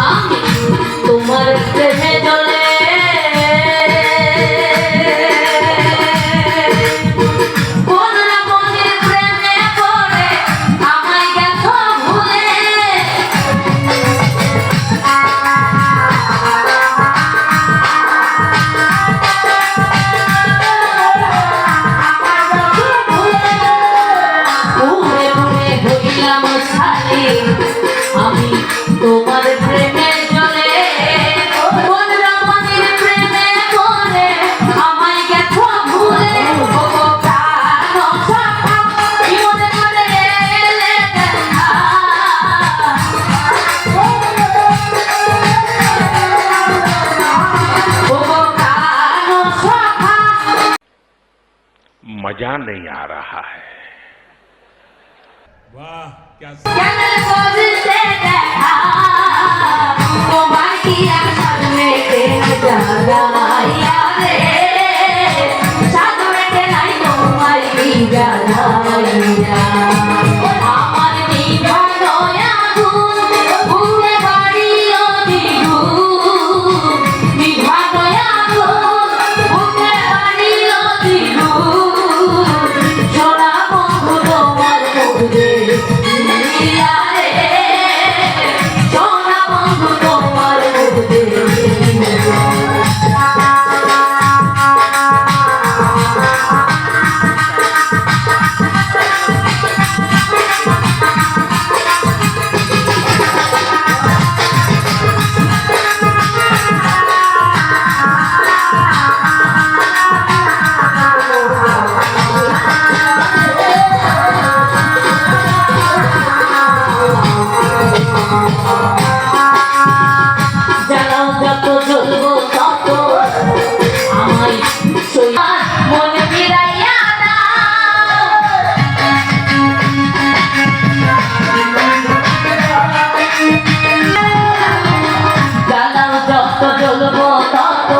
আমি তোমার প্রেমে জ্বলে আমি তোমার প্রেমে জ্বলে কোন রমণীর প্রেমে পড়ে আমায় গেছো ভুলে ও প্রাণ সখা কি মনে করে এলে দেখা ও প্রাণ সখা मजा नहीं आ रहा है। वाह क्या তোমার কি আসার মেঘে জ্বালাইয়া রে সাগরে নাই তোমার কি জ্বালাইয়া আমার নিভানোয়া ঘুরে বাড়ি অদিগু নিভানোয়া ঘুরে বাড়ি অদিগু সোনা বন্ধু তোমার মুখে সোনা বন্ধু তোমার মুখে জ্বালাও যত জ্বলবো তত আমায় মনে ফিরাইয়া জ্বালাও যত জ্বলবো তত